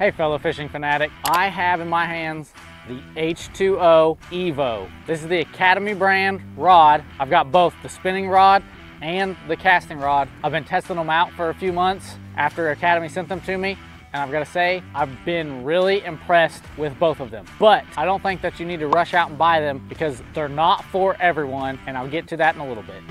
Hey fellow fishing fanatic, I have in my hands the H2O EVO. This is the Academy brand rod. I've got both the spinning rod and the casting rod. I've been testing them out for a few months after Academy sent them to me, and I've got to say, I've been really impressed with both of them. But I don't think that you need to rush out and buy them because they're not for everyone, and I'll get to that in a little bit.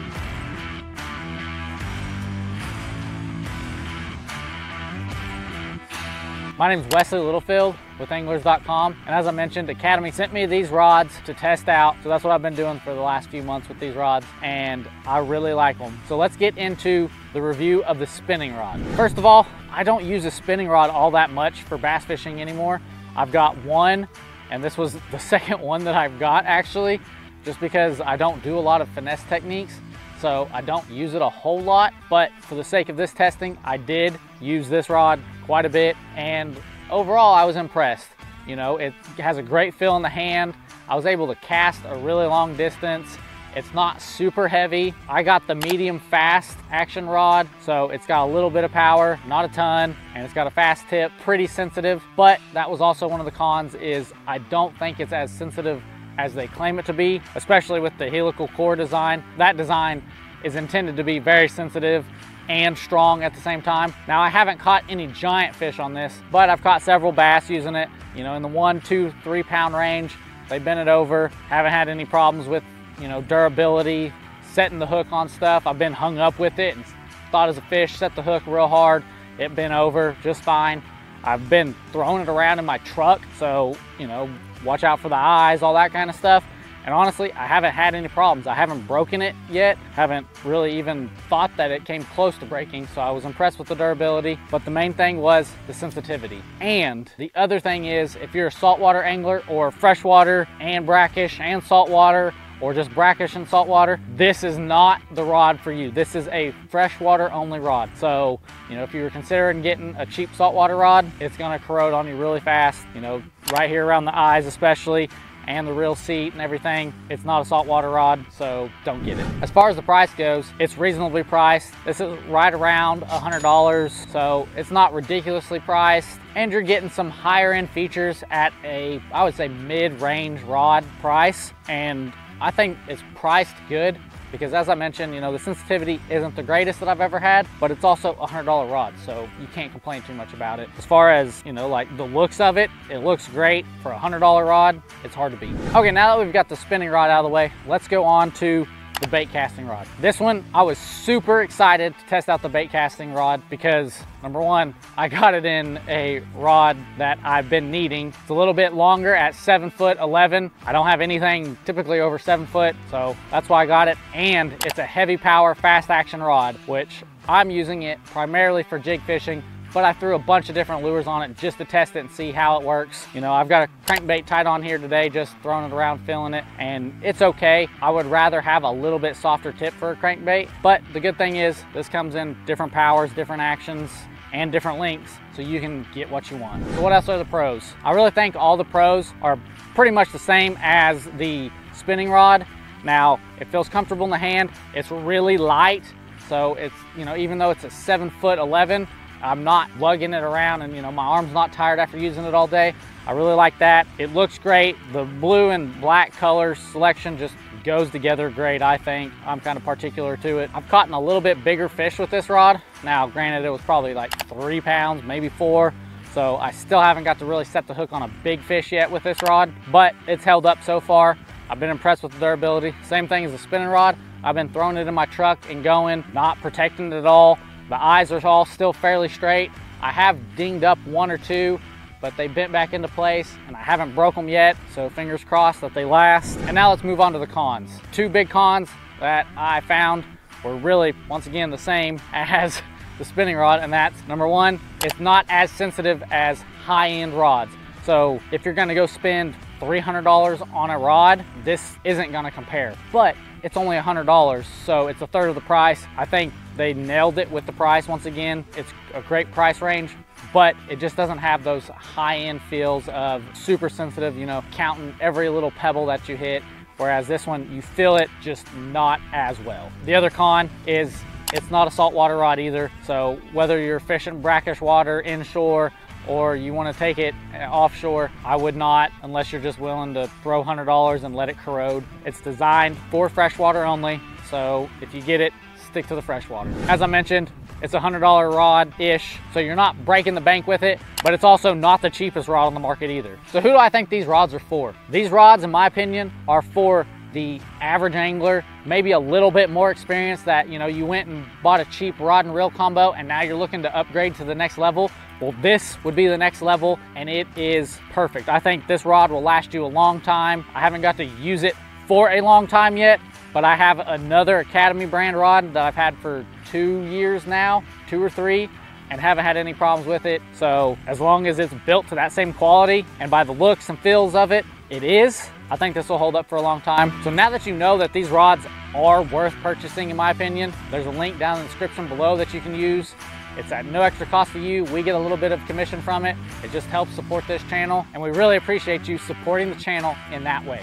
My name is Wesley Littlefield with Anglers.com, and as I mentioned, Academy sent me these rods to test out, so that's what I've been doing for the last few months with these rods, and I really like them. So let's get into the review of the spinning rod. First of all, I don't use a spinning rod all that much for bass fishing anymore. I've got one, and this was the second one that I've got actually, just because I don't do a lot of finesse techniques. So I don't use it a whole lot, but for the sake of this testing, I did use this rod quite a bit, and overall I was impressed. You know, it has a great feel in the hand. I was able to cast a really long distance. It's not super heavy. I got the medium fast action rod, so it's got a little bit of power, not a ton, and it's got a fast tip, pretty sensitive, but that was also one of the cons is I don't think it's as sensitive as they claim it to be, especially with the helical core design. That design is intended to be very sensitive and strong at the same time. Now, I haven't caught any giant fish on this, but I've caught several bass using it, you know, in the 1, 2, 3 pound range. They bent it over, haven't had any problems with, you know, durability, setting the hook on stuff. I've been hung up with it and thought as a fish, set the hook real hard, it bent over just fine. I've been throwing it around in my truck, so, you know, watch out for the eyes, all that kind of stuff. And honestly, I haven't had any problems. I haven't broken it yet. Haven't really even thought that it came close to breaking, so I was impressed with the durability. But the main thing was the sensitivity. And the other thing is, if you're a saltwater angler or freshwater and brackish and saltwater, or just brackish and saltwater, this is not the rod for you. This is a freshwater only rod. So, you know, if you were considering getting a cheap saltwater rod, it's gonna corrode on you really fast, you know, right here around the eyes especially, and the reel seat and everything. It's not a saltwater rod, so don't get it. As far as the price goes, it's reasonably priced. This is right around $100, so it's not ridiculously priced. And you're getting some higher end features at a, I would say, mid-range rod price. And I think it's priced good because, as I mentioned, you know, the sensitivity isn't the greatest that I've ever had, but it's also a $100 rod, so you can't complain too much about it. As far as, you know, like the looks of it, it looks great. For a $100 rod, it's hard to beat. Okay, now that we've got the spinning rod out of the way, let's go on to the bait casting rod. This one, I was super excited to test out the bait casting rod because, number one, I got it in a rod that I've been needing. It's a little bit longer at 7'11". I don't have anything typically over 7 foot, so that's why I got it. And it's a heavy power, fast action rod, which I'm using it primarily for jig fishing, but I threw a bunch of different lures on it just to test it and see how it works. You know, I've got a crankbait tied on here today, just throwing it around, feeling it, and it's okay. I would rather have a little bit softer tip for a crankbait, but the good thing is this comes in different powers, different actions, and different lengths, so you can get what you want. So what else are the pros? I really think all the pros are pretty much the same as the spinning rod. Now, it feels comfortable in the hand. It's really light, so it's, you know, even though it's a 7'11", I'm not lugging it around and, you know, my arm's not tired after using it all day. I really like that. It looks great. The blue and black color selection just goes together great, I think. I'm kind of particular to it. I've caught a little bit bigger fish with this rod. Now, granted, it was probably like 3 pounds, maybe 4. So I still haven't got to really set the hook on a big fish yet with this rod, but it's held up so far. I've been impressed with the durability. Same thing as the spinning rod. I've been throwing it in my truck and going, not protecting it at all. The eyes are all still fairly straight. I have dinged up 1 or 2, but they bent back into place and I haven't broke them yet, so fingers crossed that they last. And now let's move on to the cons. 2 big cons that I found were really, once again, the same as the spinning rod, and that's, number 1, it's not as sensitive as high-end rods. So if you're gonna go spend $300 on a rod, this isn't gonna compare, but it's only $100, so it's a third of the price. I think they nailed it with the price. Once again, it's a great price range, but it just doesn't have those high-end feels of super sensitive, you know, counting every little pebble that you hit, whereas this one, you feel it just not as well. The other con is it's not a saltwater rod either, so whether you're fishing brackish water inshore or you want to take it offshore, I would not, unless you're just willing to throw $100 and let it corrode. It's designed for freshwater only, so if you get it, stick to the freshwater. As I mentioned, it's a $100 rod-ish, so you're not breaking the bank with it, but it's also not the cheapest rod on the market either. So who do I think these rods are for? These rods, in my opinion, are for the average angler, maybe a little bit more experienced, that, you know, you went and bought a cheap rod and reel combo and now you're looking to upgrade to the next level. Well, this would be the next level, and it is perfect. I think this rod will last you a long time. I haven't got to use it for a long time yet, but I have another Academy brand rod that I've had for 2 years now, 2 or 3, and haven't had any problems with it. So as long as it's built to that same quality, and by the looks and feels of it, it is, I think this will hold up for a long time. So now that you know that these rods are worth purchasing, in my opinion, there's a link down in the description below that you can use. It's at no extra cost for you. We get a little bit of commission from it. It just helps support this channel, and we really appreciate you supporting the channel in that way.